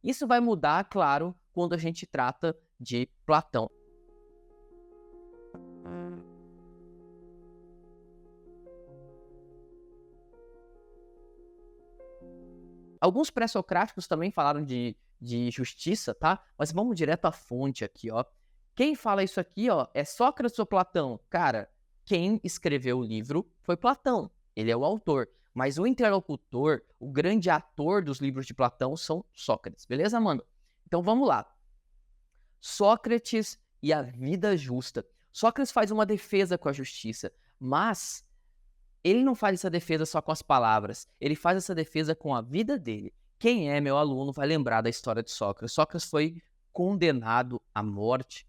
Isso vai mudar, claro, quando a gente trata de Platão. Alguns pré-socráticos também falaram de justiça, tá? Mas vamos direto à fonte aqui, ó. Quem fala isso aqui, ó, é Sócrates ou Platão? Cara, quem escreveu o livro foi Platão. Ele é o autor. Mas o interlocutor, o grande ator dos livros de Platão são Sócrates. Beleza, mano? Então vamos lá. Sócrates e a vida justa. Sócrates faz uma defesa com a justiça, mas ele não faz essa defesa só com as palavras, ele faz essa defesa com a vida dele. Quem é meu aluno vai lembrar da história de Sócrates. Sócrates foi condenado à morte,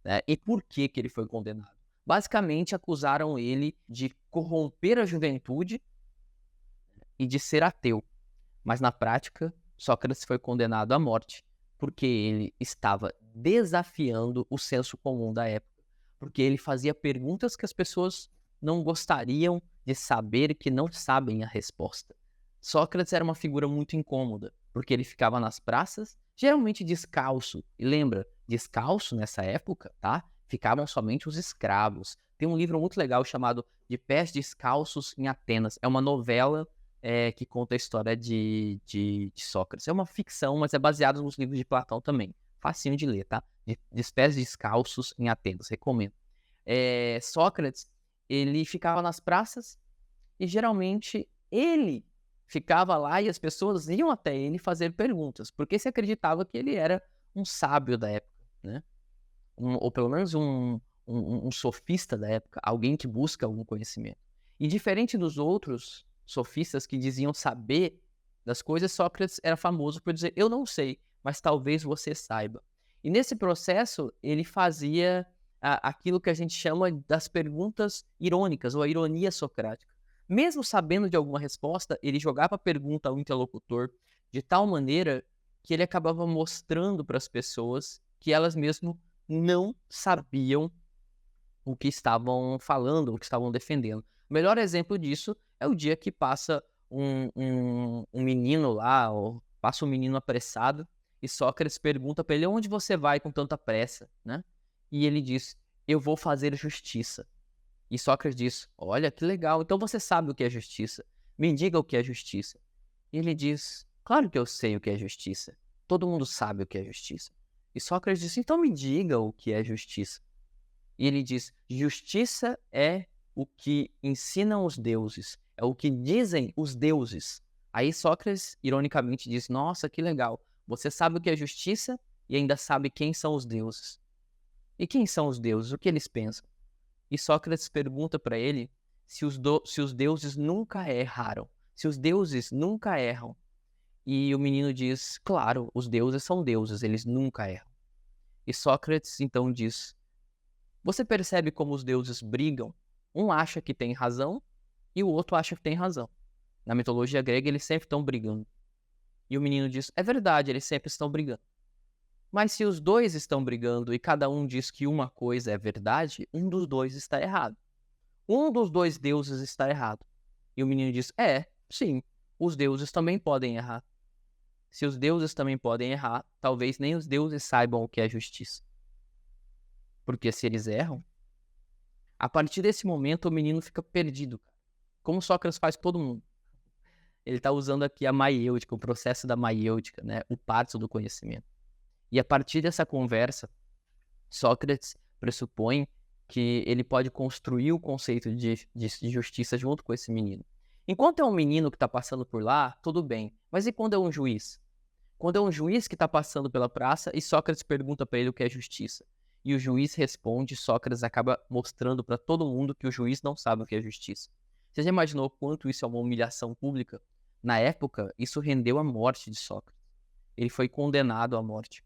né? E por que que ele foi condenado? Basicamente, acusaram ele de corromper a juventude e de ser ateu. Mas na prática, Sócrates foi condenado à morte porque ele estava desafiando o senso comum da época, porque ele fazia perguntas que as pessoas não gostariam de saber e que não sabem a resposta. Sócrates era uma figura muito incômoda, porque ele ficava nas praças, geralmente descalço. E lembra, descalço nessa época, tá? Ficavam somente os escravos. Tem um livro muito legal chamado De Pés Descalços em Atenas. É uma novela que conta a história de Sócrates. É uma ficção, mas é baseado nos livros de Platão também. Facinho de ler, tá? De Pés Descalços em Atenas, recomendo. Sócrates, ele ficava nas praças e geralmente ele ficava lá e as pessoas iam até ele fazer perguntas, porque se acreditava que ele era um sábio da época, né? Ou pelo menos um sofista da época, alguém que busca algum conhecimento. E diferente dos outros sofistas que diziam saber das coisas, Sócrates era famoso por dizer, eu não sei, mas talvez você saiba. E nesse processo, ele fazia aquilo que a gente chama das perguntas irônicas, ou a ironia socrática. Mesmo sabendo de alguma resposta, ele jogava a pergunta ao interlocutor de tal maneira que ele acabava mostrando para as pessoas que elas mesmo não sabiam o que estavam falando, o que estavam defendendo. O melhor exemplo disso é o dia que passa um menino lá, ou passa um menino apressado, e Sócrates pergunta para ele, onde você vai com tanta pressa, né? E ele diz, eu vou fazer justiça. E Sócrates diz, olha, que legal, então você sabe o que é justiça. Me diga o que é justiça. E ele diz, claro que eu sei o que é justiça. Todo mundo sabe o que é justiça. E Sócrates diz, então me diga o que é justiça. E ele diz, justiça é o que ensinam os deuses, é o que dizem os deuses. Aí Sócrates, ironicamente, diz, nossa, que legal, você sabe o que é justiça e ainda sabe quem são os deuses. E quem são os deuses? O que eles pensam? E Sócrates pergunta para ele se os deuses nunca erraram, se os deuses nunca erram. E o menino diz, claro, os deuses são deuses, eles nunca erram. E Sócrates então diz, você percebe como os deuses brigam? Um acha que tem razão e o outro acha que tem razão. Na mitologia grega, eles sempre estão brigando. E o menino diz, é verdade, eles sempre estão brigando. Mas se os dois estão brigando e cada um diz que uma coisa é verdade, um dos dois está errado. Um dos dois deuses está errado. E o menino diz, sim, os deuses também podem errar. Se os deuses também podem errar, talvez nem os deuses saibam o que é justiça. Porque se eles erram, a partir desse momento o menino fica perdido, cara. Como Sócrates faz com todo mundo. Ele está usando aqui a maiêutica, o processo da maiêutica, né? O passo do conhecimento. E a partir dessa conversa, Sócrates pressupõe que ele pode construir o conceito de justiça junto com esse menino. Enquanto é um menino que está passando por lá, tudo bem. Mas e quando é um juiz? Quando é um juiz que está passando pela praça e Sócrates pergunta para ele o que é justiça. E o juiz responde, Sócrates acaba mostrando para todo mundo que o juiz não sabe o que é justiça. Você já imaginou quanto isso é uma humilhação pública? Na época, isso rendeu a morte de Sócrates. Ele foi condenado à morte.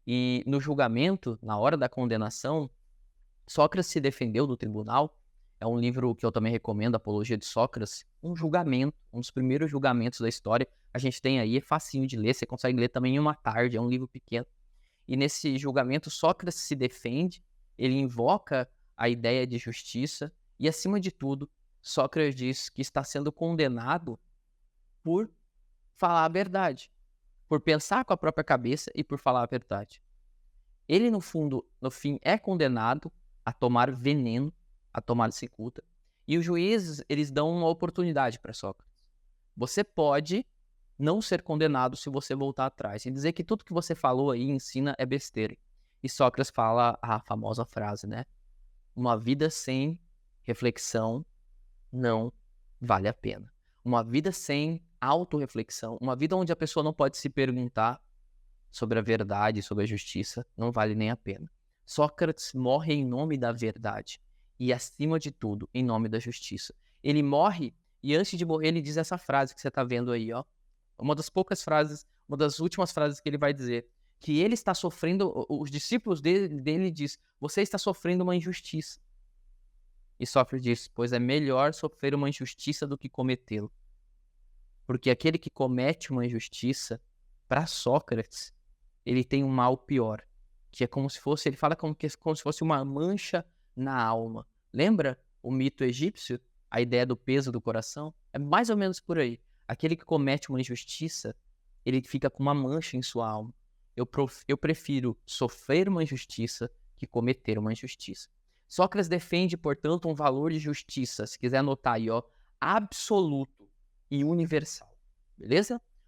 E no julgamento, na hora da condenação, Sócrates se defendeu do tribunal. É um livro que eu também recomendo, Apologia de Sócrates. Um julgamento, um dos primeiros julgamentos da história. A gente tem aí, é facinho de ler, você consegue ler também em uma tarde, é um livro pequeno. E nesse julgamento, Sócrates se defende, ele invoca a ideia de justiça e, acima de tudo, Sócrates diz que está sendo condenado por falar a verdade, por pensar com a própria cabeça e por falar a verdade. Ele, no fundo, no fim, é condenado a tomar veneno, a tomar cicuta, e os juízes, eles dão uma oportunidade para Sócrates. Você pode não ser condenado se você voltar atrás e dizer que tudo que você falou aí, ensina, é besteira. E Sócrates fala a famosa frase, né? Uma vida sem reflexão não vale a pena. Uma vida sem autorreflexão, uma vida onde a pessoa não pode se perguntar sobre a verdade, sobre a justiça, não vale nem a pena. Sócrates morre em nome da verdade e, acima de tudo, em nome da justiça. Ele morre e, antes de morrer, ele diz essa frase que você está vendo aí, ó. Uma das poucas frases, uma das últimas frases que ele vai dizer, que ele está sofrendo, os discípulos dele diz, você está sofrendo uma injustiça. E Sócrates diz, pois é melhor sofrer uma injustiça do que cometê-lo. Porque aquele que comete uma injustiça, para Sócrates, ele tem um mal pior, que é como se fosse, ele fala como se fosse uma mancha na alma. Lembra o mito egípcio? A ideia do peso do coração? É mais ou menos por aí. Aquele que comete uma injustiça, ele fica com uma mancha em sua alma. Eu prefiro sofrer uma injustiça que cometer uma injustiça. Sócrates defende, portanto, um valor de justiça, se quiser anotar aí, ó, absoluto e universal. Beleza?